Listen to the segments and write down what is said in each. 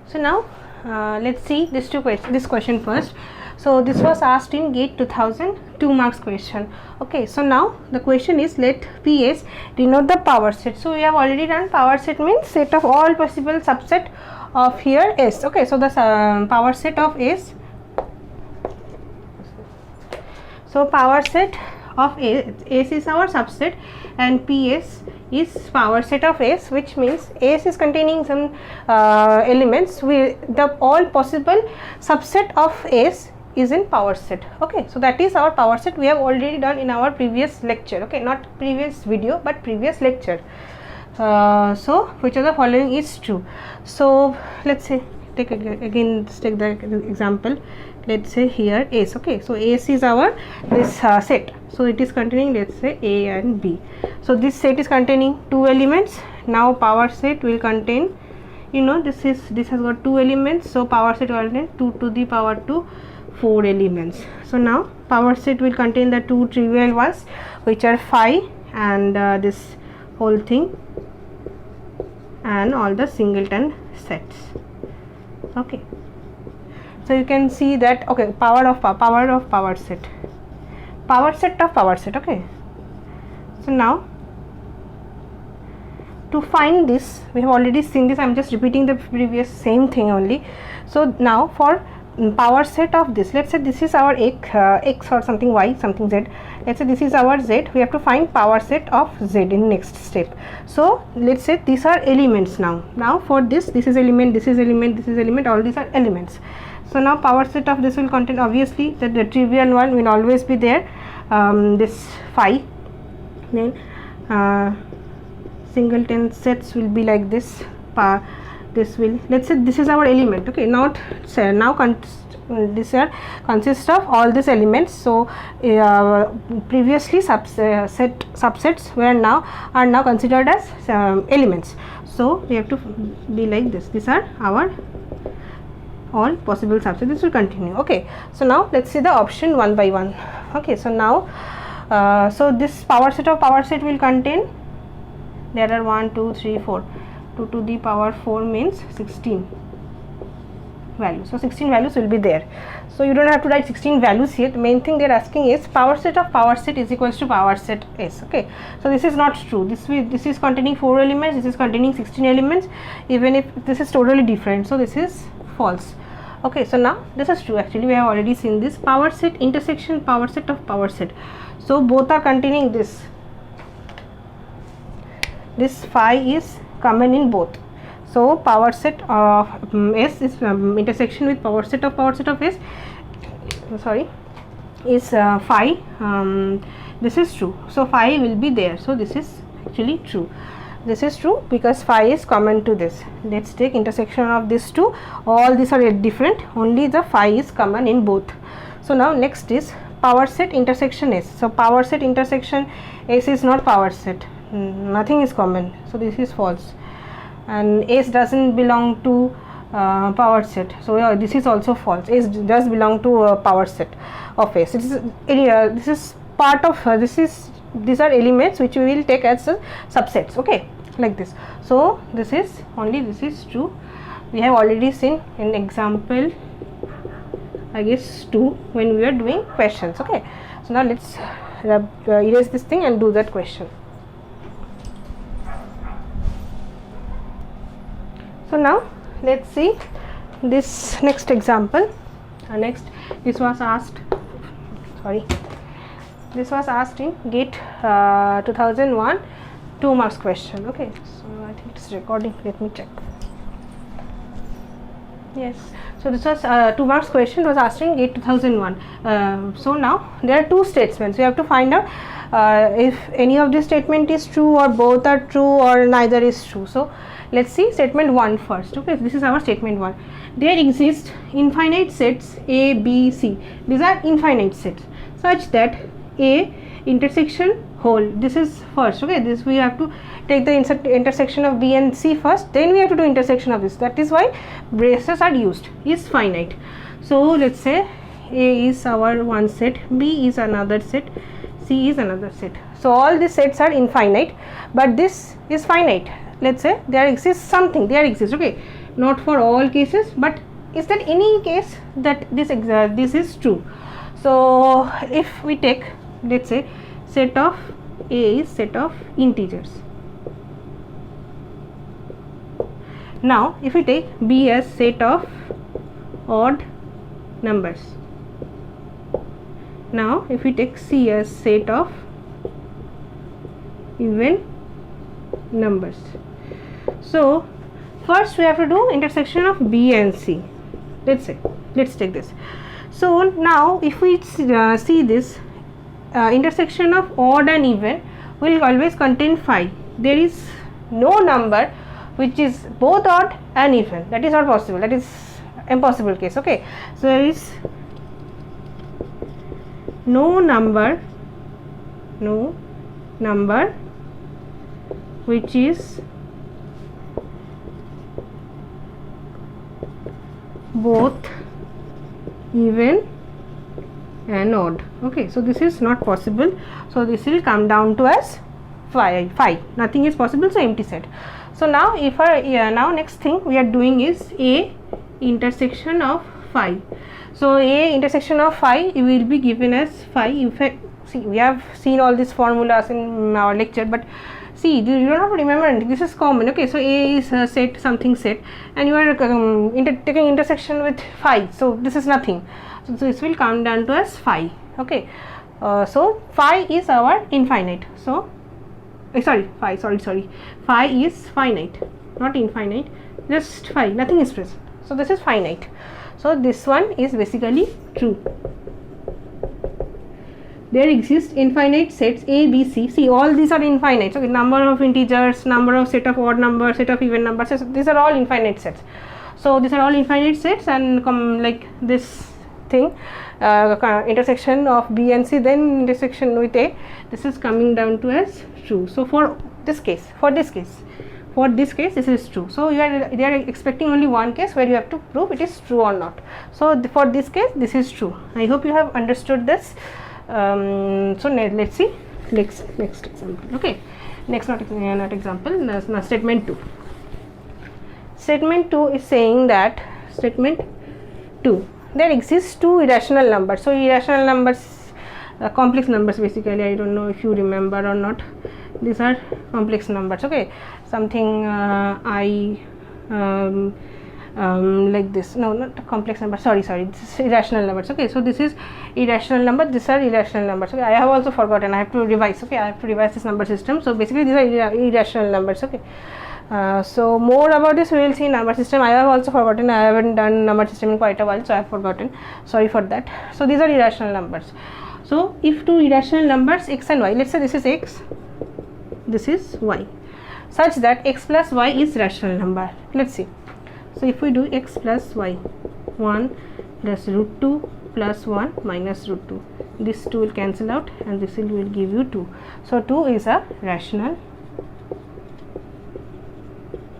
So now let's see this question first. So this was asked in GATE 2000 2 marks question. Okay, so now the question is, let PS denote the power set. So we have already done power set means set of all possible subset of here S. Okay, so the power set of S. So power set of S is our subset and PS is power set of S, which means S is containing some elements. The all possible subset of S is in power set. Okay, so that is our power set. We have already done in our previous lecture. Okay, not previous video but previous lecture. So which of the following is true? So let's say take the example. Let's say here S. Okay, so S is our this set, so it is containing, let's say, A and B. So this set is containing 2 elements. Now power set will contain, this has got 2 elements, so power set will contain 2 to the power 2 4 elements. So now power set will contain the 2 trivial ones, which are phi and this whole thing and all the singleton sets. Okay, so you can see that. Okay, power of power set of power set. Okay, so now to find this, we have already seen this. I am just repeating the previous same thing only. So now for power set of this, let's say this is our x or something, y something, z. Let's say this is our z. We have to find power set of z in next step. So let's say these are elements. Now for this is element, this is element, this is element, all these are elements. So now power set of this will contain, obviously, that the trivial one will always be there, this phi. Then singleton sets will be like this. This will, let's say this is our element. Okay, this consists of all these elements. So previously subsets are now considered as elements. So we have to be like this. These are our all possible subsets. This will continue. Okay, so now let's see the option one by one. Okay, so now so this power set of power set will contain, there are 1 2 3 4, 2 to the power 4 means 16 values. So 16 values will be there. So you don't have to write 16 values here. The main thing they are asking is power set of power set is equals to power set S. Okay, so this is not true. This is containing 4 elements, this is containing 16 elements, even if this is totally different. So this is false. Okay, so now this is true. Actually we have already seen this. Power set intersection power set of power set. So both are containing this phi is common in both. So power set of S is intersection with power set of S, sorry, is phi. This is true, so phi will be there. So this is actually true. This is true because phi is common to this. Let's take intersection of these two. All these are different, only the phi is common in both. So now next is power set intersection S. So power set intersection S is not power set. Nothing is common, so this is false, and S doesn't belong to power set. So this is also false. S does belong to power set of S. This is part of these are elements which we will take as subsets. Okay, like this. So this is true. We have already seen in example, I guess 2, when we are doing questions. Okay, so now let's erase this thing and do that question. So now let's see this next example. This was asked in GATE 2001 2 marks question. Okay, so I think it's recording. Let me check. Yes, so this was 2 marks question, was asked in GATE 2001. So now there are 2 statements. We have to find out if any of this statement is true, or both are true, or neither is true. So let's see statement 1 first. Okay, this is our statement 1. There exist infinite sets A, B, C. These are infinite sets such that A intersection whole, this is first. Okay, this we have to take the intersection of B and C first, then we have to do intersection of this. That is why braces are used, is finite. So let's say A is our one set, B is another set, C is another set. So all these sets are infinite, but this is finite. Let's say there exists something, okay, not for all cases, but is that any case that this is true. So if we take, let's say, set of A is set of integers. Now if we take B as set of odd numbers, now if we take C as set of even numbers, so first we have to do intersection of B and C. Let's take this. So now if we see this intersection of odd and even will always contain phi. There is no number which is both odd and even. That is not possible. That is impossible case. Okay. So there is no number which is both even and odd. Okay, so this is not possible. So this will come down to as phi. Nothing is possible, so empty set. So now if now next thing we are doing is A intersection of phi. So A intersection of phi will be given as phi. In fact, see, we have seen all these formulas in our lecture, but see, you don't have to remember anything. This is common. Okay, so A is set something set, and you are taking intersection with phi. So this is nothing. So this will come down to as phi. Okay, so phi is our infinite. So phi is finite, not infinite, just phi, nothing is present. So this is finite. So this one is basically true. There exist infinite sets A, B, C. See, all these are infinite. So number of integers, number of set of odd numbers, set of even numbers. So these are all infinite sets. So these are all infinite sets, and like this thing, intersection of B and C, then intersection with A. This is coming down to as true. So for this case, this is true. So they are expecting only one case where you have to prove it is true or not. So for this case, this is true. I hope you have understood this. So let's see next example. Okay, next not example, now statement 2. Statement 2 is saying that statement 2, there exists two irrational numbers. So irrational numbers, complex numbers basically. I don't know if you remember or not. These are complex numbers. Okay, something like this. No, not complex number. Sorry. This is irrational numbers. Okay, so this is irrational number. These are irrational numbers. Okay, I have also forgotten. I have to revise. Okay, I have to revise this number system. So basically, these are irrational numbers. Okay. So more about this we will see in number system. I have also forgotten. I haven't done number system in quite a while, so I have forgotten. Sorry for that. So these are irrational numbers. So if two irrational numbers x and y, let's say this is x, this is y, such that x plus y is rational number. Let's see. So if we do x plus y, 1 plus root 2 plus 1 minus root 2, this 2 will cancel out and this will give you 2. So 2 is a rational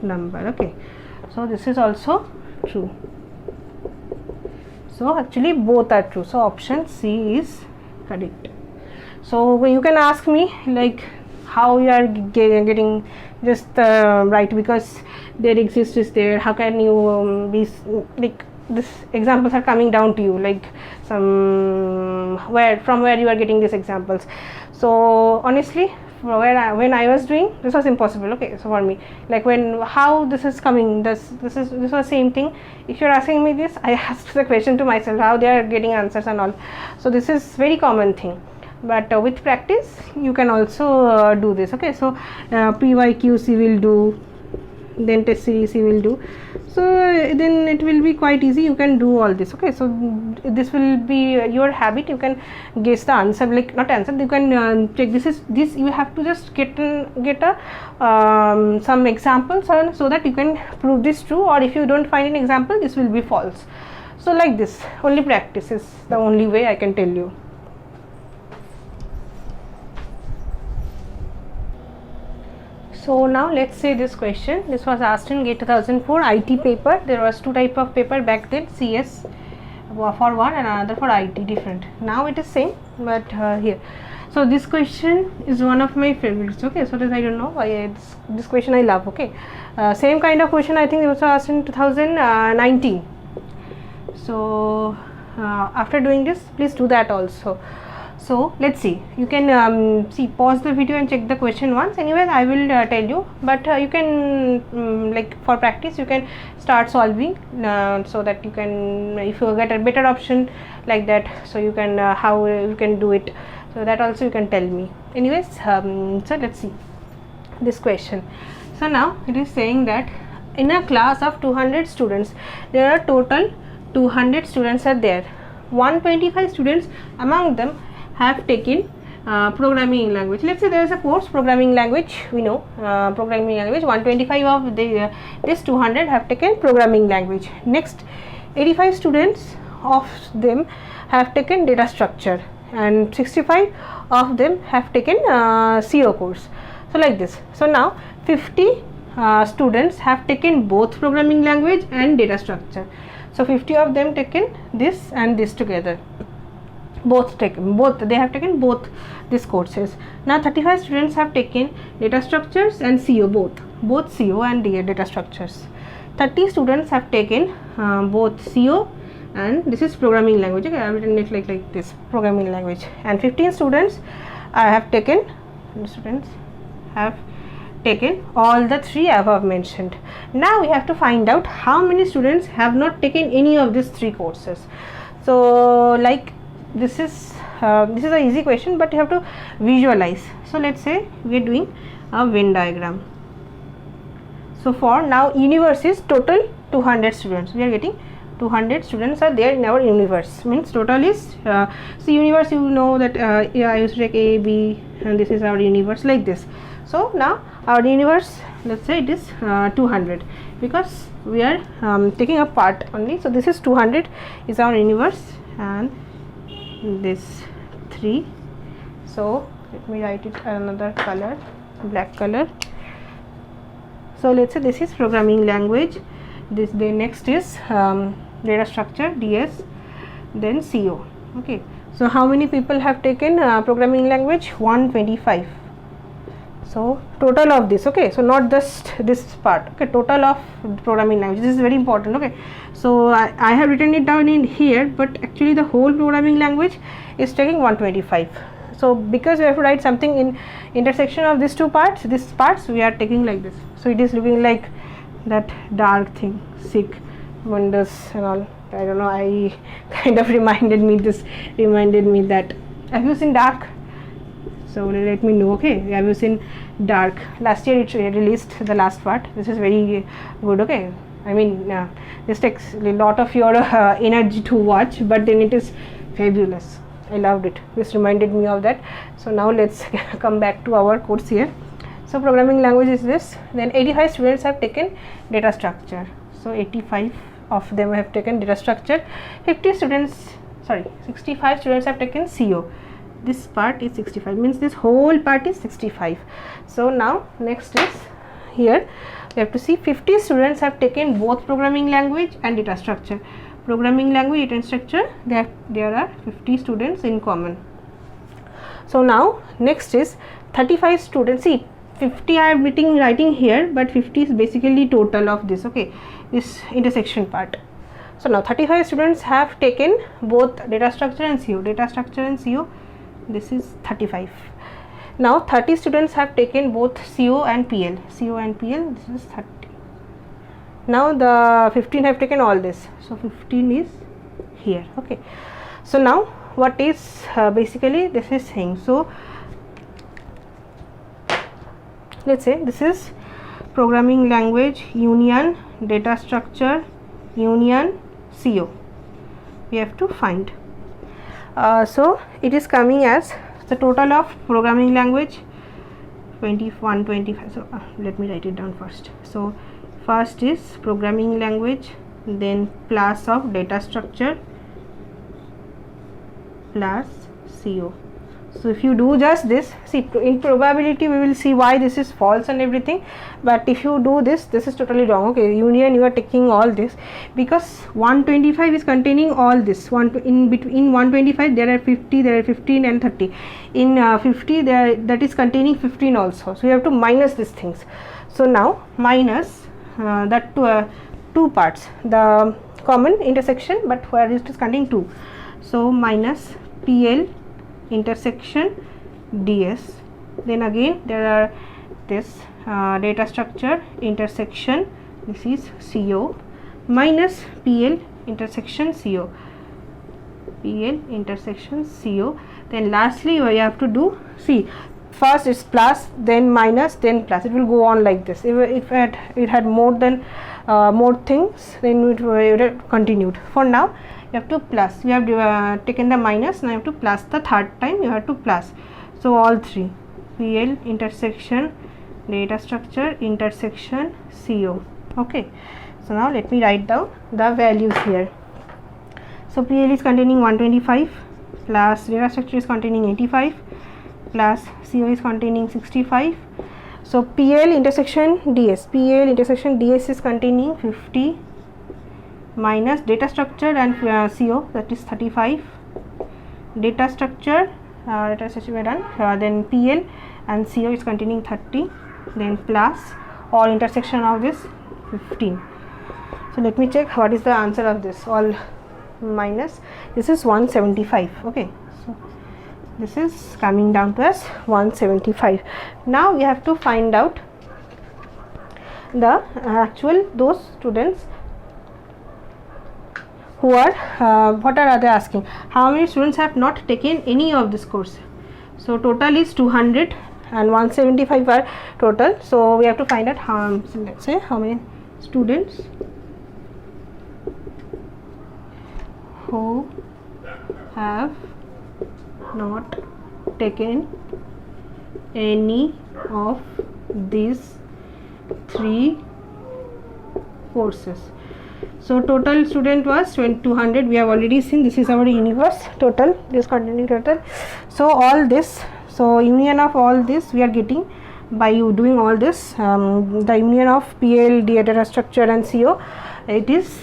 number. Okay, so this is also true. So actually both are true. So option C is correct. So you can ask me like how you are getting just right, because there exists is there. How can you be like this? Examples are coming down to you like from where you are getting these examples. So honestly, when I was doing this was impossible. Okay, so for me, like how this is coming, this was same thing. If you're asking me this, I asked the question to myself how they are getting answers and all. So this is very common thing, but with practice you can also do this. Okay, so PYQC will do, then test series C will do. So then it will be quite easy. You can do all this. Okay, so this will be your habit. You can guess the answer, like not answer. You can check this. You have to just get a some examples so that you can prove this true. Or if you don't find an example, this will be false. So like this, only practice is the only way I can tell you. So now let's say this question. This was asked in GATE 2004 IT paper. There was two type of paper back then, CS for one and another for IT, different. Now it is same, but here. So this question is one of my favorites. Okay, so this I don't know why this question I love. Okay, same kind of question I think it was asked in 2019. So after doing this, please do that also. So let's see, you can see, pause the video and check the question once. Anyways, I will tell you, but you can like for practice you can start solving so that you can, if you get a better option like that, so you can how you can do it, so that also you can tell me. Anyways, so let's see this question. So now it is saying that in a class of 200 students, there are total 200 students are there. 125 students among them have taken programming language. Let's say there is a course programming language, we know programming language. 125 of this 200 have taken programming language. Next, 85 students of them have taken data structure, and 65 of them have taken CO course. So like this. So now 50 students have taken both programming language and data structure. So 50 of them taken this and this together, they have taken both these courses. Now 35 students have taken data structures and CO, both CO and data structures. 30 students have taken both CO and this is programming language. Okay, I have written it like this, programming language. And 15 students have taken all the three above mentioned. Now we have to find out how many students have not taken any of these three courses. So like this is an easy question, but you have to visualize. So let's say we are doing a Venn diagram. So for now, universe is total 200 students. We are getting 200 students are there in our universe. Means total is so universe, you know that yeah, I used to take A, B, and this is our universe like this. So now our universe, let's say it is 200, because we are taking a part only. So this is 200 is our universe, and this 3. So let me write it another color, black color. So let's say this is programming language, this, the next is data structure, DS, then CO. Okay, so how many people have taken programming language? 125. So total of this, okay, so not just this part, okay, total of programming language, this is very important. Okay, so I have written it down in here, but actually the whole programming language is taking 125. So because we have to write something in intersection of these two parts, we are taking like this. So it is looking like that dark thing, sick, wonders and all. I don't know, I kind of reminded me that, have you seen Dark? So let me know. Okay, have you seen Dark? Last year it released the last part. This is very good. Okay, I mean this takes a lot of your energy to watch, but then it is fabulous. I loved it. This reminded me of that. So now let's come back to our course here. So programming language is this. Then 85 students have taken data structure. So 85 of them have taken data structure. 65 students have taken CO. This part is 65, means this whole part is 65. So now next is here we have to see 50 students have taken both programming language and data structure. Programming language and structure, there are 50 students in common. So now next is 35 students. See, 50 I am writing here, but 50 is basically total of this, okay, this intersection part. So now 35 students have taken both data structure and CO. This is 35. Now 30 students have taken both CO and PL. This is 30. Now the 15 have taken all this. So 15 is here. Okay. So now what is basically this is saying. So let's say this is programming language union data structure union CO. We have to find. So it is coming as the total of programming language 25. So let me write it down first. So first is programming language, then plus of data structure plus CO. So if you do just this, see, in probability we will see why this is false and everything, but if you do this, this is totally wrong. Okay, union, you are taking all this, because 125 is containing all this. In between 125 there are 50, there are 15 and 30. In 50 there, that is containing 15 also, so you have to minus these things. So now minus that two parts, the common intersection, but where it is containing 2. So minus PL intersection ds, then again there are this data structure intersection, this is CO, minus PL intersection CO, PL intersection CO. Then lastly we have to do, see, first it's plus, then minus, then plus. It will go on like this. If it had more than more things, then it would have continued. For now you have to plus, we have taken the minus, now you have to plus the third time, you have to plus. So all three, PL intersection data structure intersection CO. Okay, so now let me write down the values here. So PL is containing 125, plus data structure is containing 85, plus CO is containing 65. So PL intersection DS, PL intersection DS is containing 50, minus data structure and CO, that is 35. Data structure we are done, then PL and CO is containing 30, then plus or intersection of this 15. So let me check what is the answer of this. All minus, this is 175. Okay, so this is coming down to as 175. Now we have to find out the actual those students who are what are they asking, how many students have not taken any of this course. So total is 200 and 175 are total. So we have to find out how, so let's say how many students who have not taken any of these 3 courses. So total student was 200. We have already seen, this is our universe total, this continuing total. So all this, so union of all this we are getting by you doing all this, the union of PL, data structure and CO, it is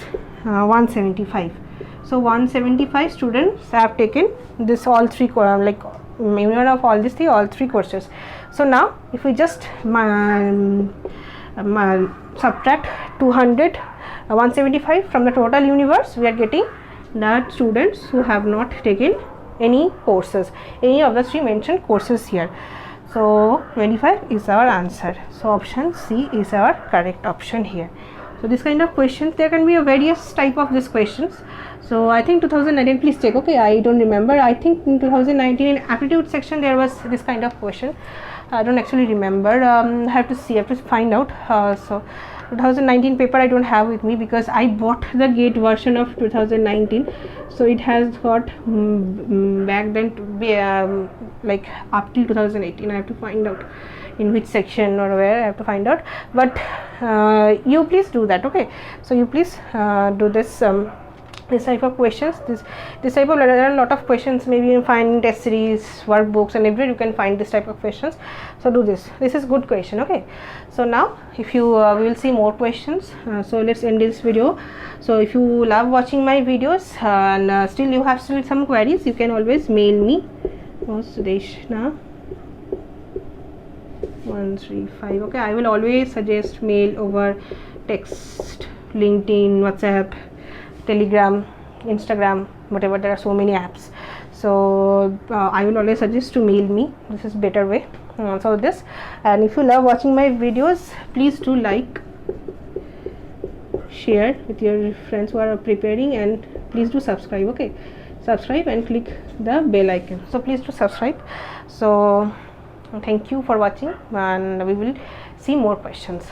175. So 175 students have taken this all 3 like union of all these 3, all 3 courses. So now if we just subtract 200 175 from the total universe, we are getting that students who have not taken any courses, any of the 3 mentioned courses here. So 25 is our answer. So option C is our correct option here. So this kind of questions, there can be a various type of these questions. So I think 2019, please check. Okay, I don't remember, I think in 2019 in aptitude section there was this kind of question. I don't actually remember, I have to see, I have to find out. So 2019 paper I don't have with me because I bought the GATE version of 2019, so it has got back then to be like up till 2018. I have to find out in which section or where, I have to find out, but you please do that. Okay, so you please do this this type of questions, this type of, there are a lot of questions, maybe you find test series, workbooks and everywhere you can find this type of questions. So do this is good question. Okay, so now if you we will see more questions. So let's end this video. So if you love watching my videos and still you have some queries, you can always mail me. Sudeshna 135. Okay, I will always suggest mail over text, LinkedIn, WhatsApp, Telegram, Instagram, whatever, there are so many apps. So I will always suggest to mail me, this is better way. So this, and if you love watching my videos, please do like, share with your friends who are preparing, and please do subscribe. Okay, subscribe and click the bell icon. So please do subscribe. So thank you for watching, and we will see more questions.